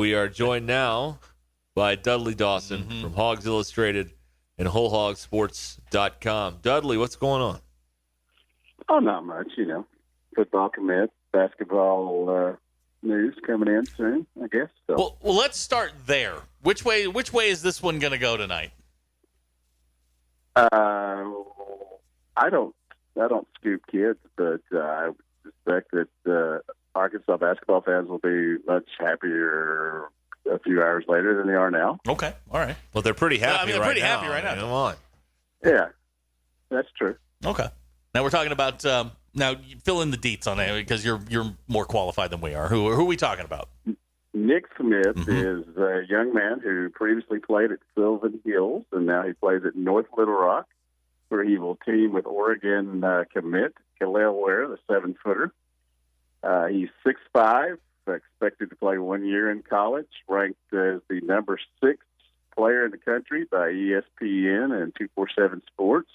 we are joined now by Dudley Dawson from Hawgs Illustrated and WholeHogSports.com. Dudley, what's going on? Oh, not much, Football commit, basketball news coming in soon, I guess. So. Well, let's start there. Which way is this one going to go tonight? I don't scoop kids, but I suspect that Arkansas basketball fans will be much happier a few hours later than they are now. Okay, all right. Well, they're pretty happy they're right pretty now. happy right now. Come on. Yeah, that's true. Okay. Now we're talking about now you fill in the deets on it because you're more qualified than we are. Who are we talking about? Nick Smith is a young man who previously played at Sylvan Hills, and now he plays at North Little Rock, where he will team with Oregon commit Khalil Ware, the 7-footer. He's 6'5", expected to play 1 year in college, ranked as the number 6 player in the country by ESPN and 247 Sports.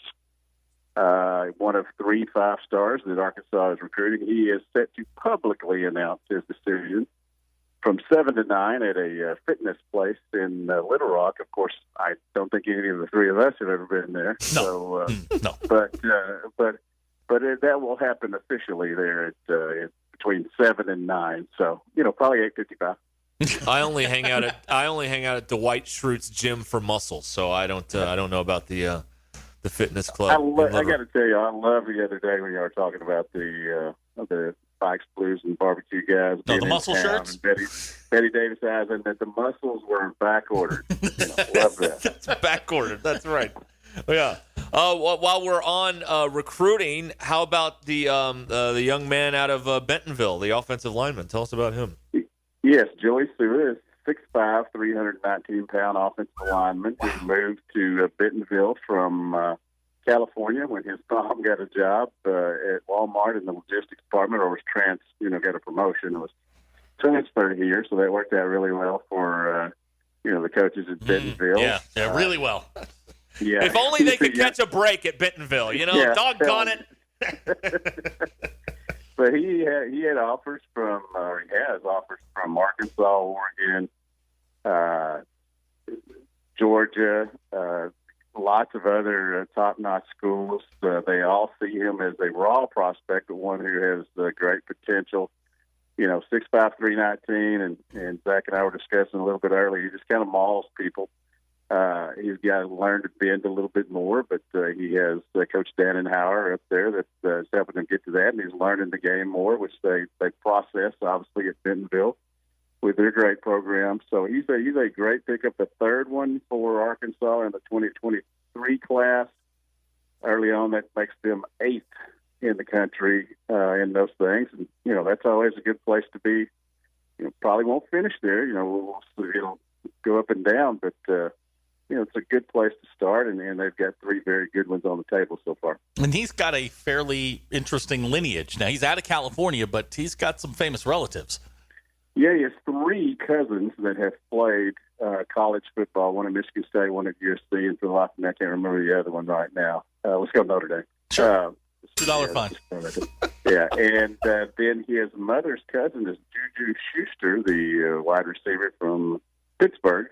One of 3 5-stars that Arkansas is recruiting. He is set to publicly announce his decision from 7 to 9 at a fitness place in Little Rock. Of course, I don't think any of the 3 of us have ever been there. No. So, no. But that will happen officially there at between 7 and 9. So, probably 8:55. I only hang out at Dwight Schrute's gym for muscle, so I don't know about the fitness club. I got to tell you, I love the other day when you were talking about the Bikes, Blues, and Barbecue guys. The muscle shirts? And Betty Davis has, and that the muscles were back ordered. Love that. That's back ordered. That's right. Yeah. While we're on recruiting, how about the young man out of Bentonville, the offensive lineman? Tell us about him. Yes, Joey Sua is 6'5", 319-pound offensive lineman. He moved to Bentonville from California when his mom got a job at Walmart in the logistics department, or was got a promotion. It was transferred here, so that worked out really well for the coaches at Bentonville. Yeah, really well. Yeah. If only they could catch a break at Bentonville, doggone it. But he had offers from, he has offers from Arkansas, Oregon, Georgia, lots of other top-notch schools. They all see him as a raw prospect, but one who has great potential. 6'5", 319, and Zach and I were discussing a little bit earlier. He just kind of mauls people. He's got to learn to bend a little bit more, but he has Coach Dannenhauer up there that's helping him get to that, and he's learning the game more, which they process, obviously, at Bentonville with their great program. So he's a great pickup, the third one for Arkansas in the 2023 class. Early on, that makes them 8th in the country in those things. And, that's always a good place to be. Probably won't finish there. It'll go up and down, but it's a good place to start, and they've got 3 very good ones on the table so far. And he's got a fairly interesting lineage. Now, he's out of California, but he's got some famous relatives. Yeah, he has 3 cousins that have played college football, one at Michigan State, one at USC, and for the life of me, I can't remember the other one right now. Let's go Notre Dame. Sure. $2 fine. Yeah, and then his mother's cousin is Juju Schuster, the wide receiver from Pittsburgh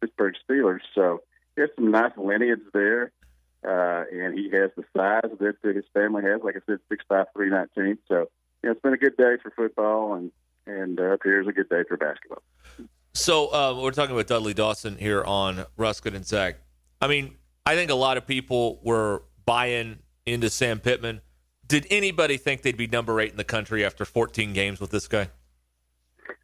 Steelers. So he has some nice lineage there, and he has the size that his family has. Like I said, 6'5", 319. So it's been a good day for football, and up here is a good day for basketball. So we're talking about Dudley Dawson here on Ruscin and Zach. I mean, I think a lot of people were buying into Sam Pittman. Did anybody think they'd be number 8 in the country after 14 games with this guy?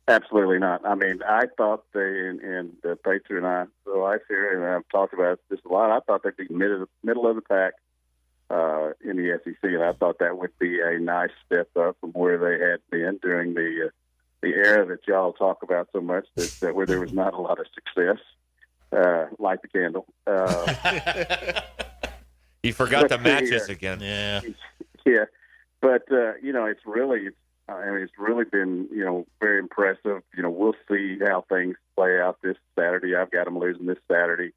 Absolutely not. I mean, I thought and Patriot and I, the life here, and I've talked about this a lot, I thought they'd be middle of the pack in the SEC, and I thought that would be a nice step up from where they had been during the era that y'all talk about so much, that where there was not a lot of success. Light the candle. You forgot the matches again. Yeah. Yeah. But, it's really been, very impressive. We'll see how things play out this Saturday. I've got them losing this Saturday.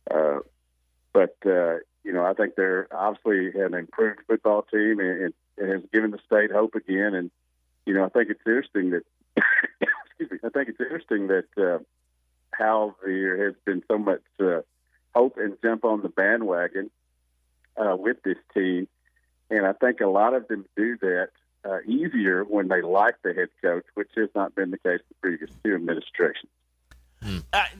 But I think they're obviously an improved football team and has given the state hope again. And, I think it's interesting that, I think it's interesting that how there has been so much hope and jump on the bandwagon with this team, and I think a lot of them do that easier when they like the head coach, which has not been the case the previous two administrations.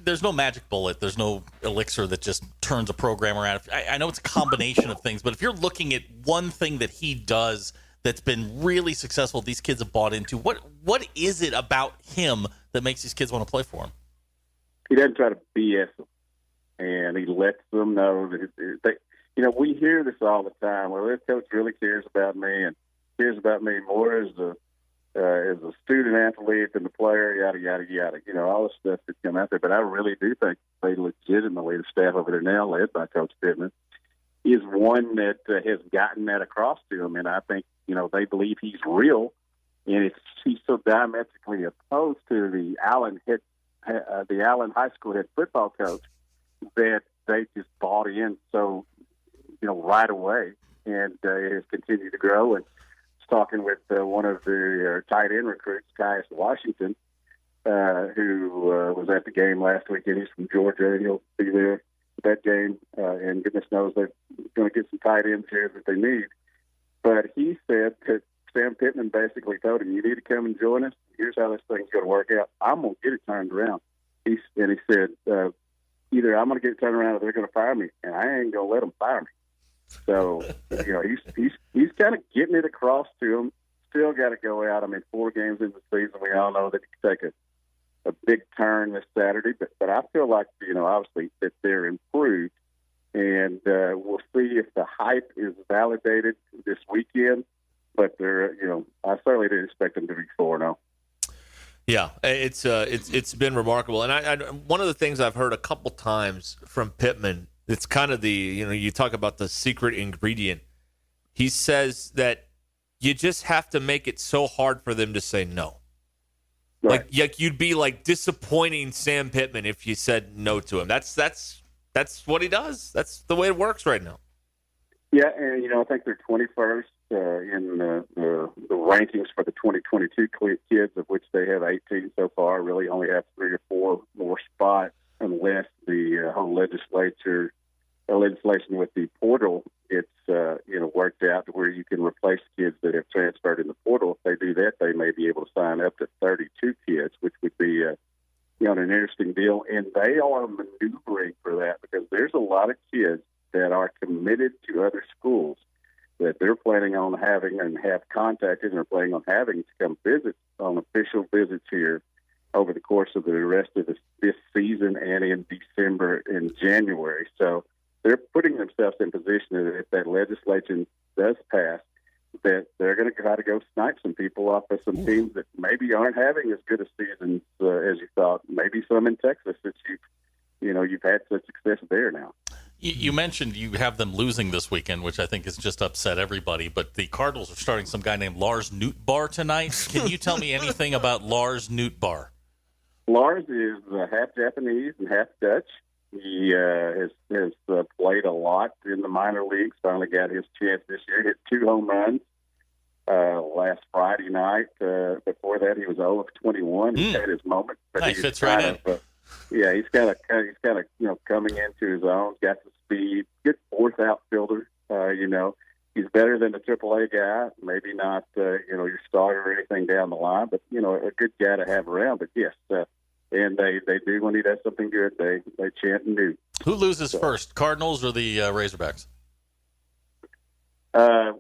There's no magic bullet. There's no elixir that just turns a program around. I know it's a combination of things, but if you're looking at one thing that he does that's been really successful, these kids have bought into, what is it about him that makes these kids want to play for him? He doesn't try to BS them, and he lets them know that we hear this all the time. Well, this coach really cares about me and cares about me more as a student athlete than the player, yada, yada, yada. All the stuff that's come out there. But I really do think they legitimately, the staff over there now, led by Coach Pittman, is one that has gotten that across to him. And I think, they believe he's real. And he's so diametrically opposed to the Allen High School head football coach that they just bought in so, right away. And it has continued to grow. And talking with one of the tight end recruits, Caius Washington, who was at the game last weekend. He's from Georgia, and he'll be there at that game. And goodness knows they're going to get some tight ends here that they need. But he said that Sam Pittman basically told him, you need to come and join us. Here's how this thing's going to work out. I'm going to get it turned around. He said, either I'm going to get it turned around or they're going to fire me, and I ain't going to let them fire me. So, he's kind of getting it across to him. Still got to go out. 4 games in the season, we all know that he can take a big turn this Saturday. But I feel like, obviously that they're improved. And we'll see if the hype is validated this weekend. But I certainly didn't expect them to be 4-0. Yeah, it's been remarkable. And I one of the things I've heard a couple times from Pittman, it's kind of the, you talk about the secret ingredient. He says that you just have to make it so hard for them to say no. Right. Like you'd be like disappointing Sam Pittman if you said no to him. That's what he does. That's the way it works right now. Yeah, and I think they're 21st in the rankings for the 2022 kids, of which they have 18 so far. Really only have 3 or 4 more spots unless the whole legislation with the portal gets worked out to where you can replace kids that have transferred in the portal. If they do that, they may be able to sign up to 32 kids, which would be an interesting deal. And they are maneuvering for that because there's a lot of kids that are committed to other schools that they're planning on having and have contacted and are planning on having to come visit on official visits here over the course of the rest of this season and in December and January. So they're putting themselves in position that if that legislation does pass, that they're going to try to go snipe some people off of some teams that maybe aren't having as good a season as you thought. Maybe some in Texas that you've had such success there now. You mentioned you have them losing this weekend, which I think has just upset everybody. But the Cardinals are starting some guy named Lars Nootbaar tonight. Can you tell me anything about Lars Nootbaar? Lars is half Japanese and half Dutch. He has played a lot in the minor leagues. Finally got his chance this year. Hit 2 home runs last Friday night. Before that, he was 0 of 21. He had his moment, but he fits right in. He's kind of coming into his own. Got the speed. Good 4th outfielder. He's better than the AAA guy. Maybe not your starter or anything down the line, but a good guy to have around. But yes. And they do, when he does something good, they chant and do. Who loses first, Cardinals or the Razorbacks? I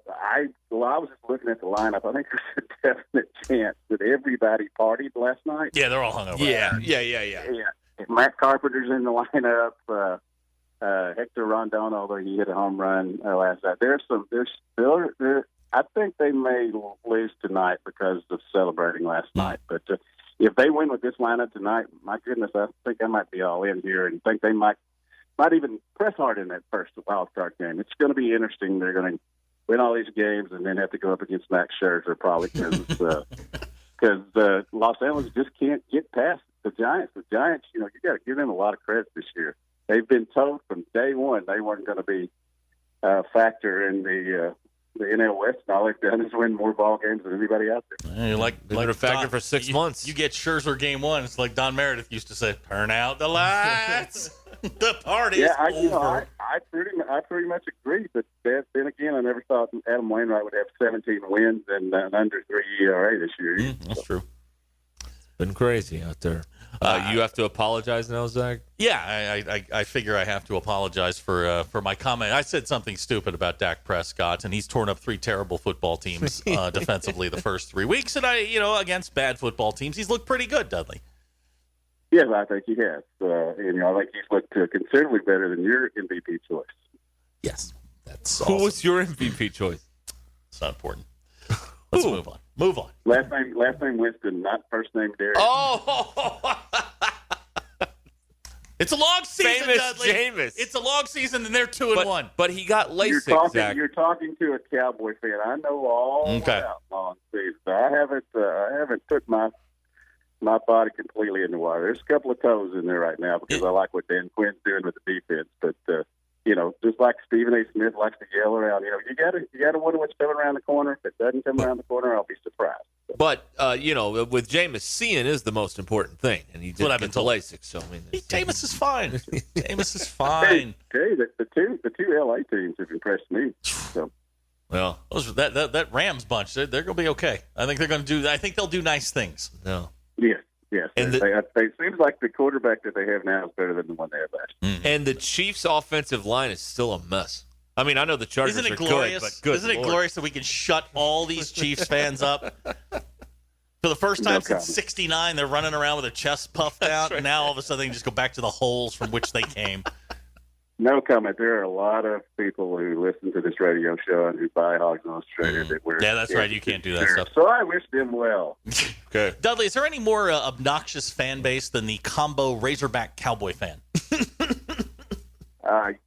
was just looking at the lineup. I think there's a definite chance that everybody partied last night. Yeah, they're all hungover. Yeah. Matt Carpenter's in the lineup. Hector Rondon, although he hit a home run last night. I think they may lose tonight because of celebrating last night. But if they win with this lineup tonight, my goodness, I think I might be all in here and think they might even press hard in that first wild card game. It's going to be interesting. They're going to win all these games and then have to go up against Max Scherzer probably because Los Angeles just can't get past the Giants. The Giants, you got to give them a lot of credit this year. They've been told from day one they weren't going to be a factor in the the NL West, and all they've done is win more ball games than anybody out there. You're They've been a factor for 6 months. You get Scherzer game 1. It's like Don Meredith used to say, "Turn out the lights, the party's over." I pretty much agree. But then again, I never thought Adam Wainwright would have 17 wins and an under 3 ERA this year. That's true. Been crazy out there. You have to apologize now, Zach? Yeah, I figure I have to apologize for my comment. I said something stupid about Dak Prescott, and he's torn up 3 terrible football teams defensively the first 3 weeks. And against bad football teams, he's looked pretty good, Dudley. Yes, I think he has. And I think he's looked considerably better than your MVP choice. Yes, that's Who awesome. was your MVP choice? It's not important. Let's move on. Move on. Last name Winston, not first name Derek. Oh, it's a long season, famous Dudley. Jameis. It's a long season, and they're 2-1. But he got LASIK, Zach. You're talking to a Cowboy fan. I know all about long seasons. I haven't put my body completely in the water. There's a couple of toes in there right now because I like what Dan Quinn's doing with the defense. But just like Stephen A. Smith likes to yell around, you gotta wonder what's coming around the corner. If it doesn't come around the corner, I'll be surprised. But with Jameis, seeing is the most important thing, and he did get to LASIK. So Jameis is fine. Jameis is fine. Hey, the two LA teams have impressed me. So. Well, that Rams bunch, they're going to be okay. I think they'll do nice things. No. Yes. And it seems like the quarterback that they have now is better than the one they had last year. And the Chiefs' offensive line is still a mess. I mean, I know the Chargers Isn't it are glorious? good, but good Isn't it Lord. glorious that we can shut all these Chiefs fans up? For the first time since '69, they're running around with their chests puffed out, and now all of a sudden they can just go back to the holes from which they came. No comment. There are a lot of people who listen to this radio show and who buy Hawgs Illustrated that we're that's right. You can't do that stuff. So I wish them well. Okay. Dudley, is there any more obnoxious fan base than the combo Razorback Cowboy fan?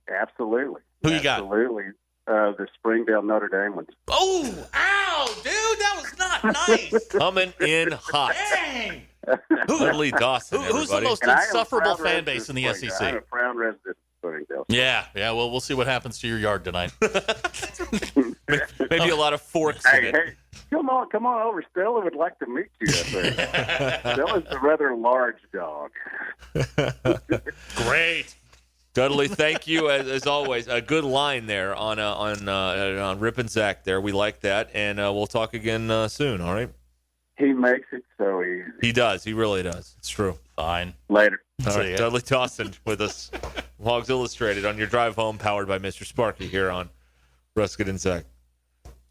Absolutely. Who you got? Absolutely. The Springdale Notre Dame ones. Oh, ow, dude, that was not nice. Coming in hot. Dang. Dudley Dawson, Who's the everybody. most And I am a insufferable proud fan base in the resident of SEC? I'm a proud resident of Springdale. Yeah. Well, we'll see what happens to your yard tonight. Maybe a lot of forks in it. Hey, come on over. Stella would like to meet you up there. Stella's a rather large dog. Great. Dudley, thank you as always. A good line there on Rippin' Zach there. We like that, and we'll talk again soon. All right. He makes it so easy. He does. He really does. It's true. Fine. Later. All right. Dudley Dawson with us. Hawgs Illustrated on your drive home, powered by Mr. Sparky here on Ruscin Zach.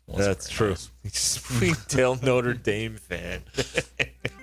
That's true. Nice. Springdale Notre Dame fan.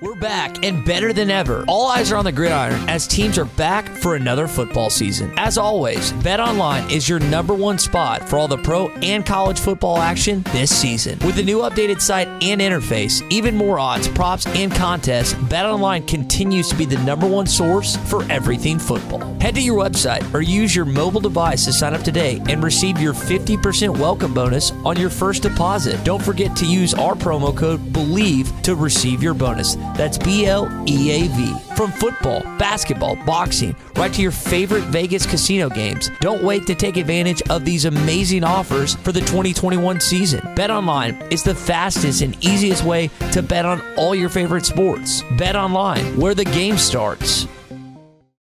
We're back and better than ever. All eyes are on the gridiron as teams are back for another football season. As always, BetOnline is your #1 spot for all the pro and college football action this season. With the new updated site and interface, even more odds, props, and contests, BetOnline continues to be the #1 source for everything football. Head to your website or use your mobile device to sign up today and receive your 50% welcome bonus on your first deposit. Don't forget to use our promo code BELIEVE to receive your bonus. That's BLEAV. From football, basketball, boxing, right to your favorite Vegas casino games. Don't wait to take advantage of these amazing offers for the 2021 season. BetOnline is the fastest and easiest way to bet on all your favorite sports. BetOnline, where the game starts.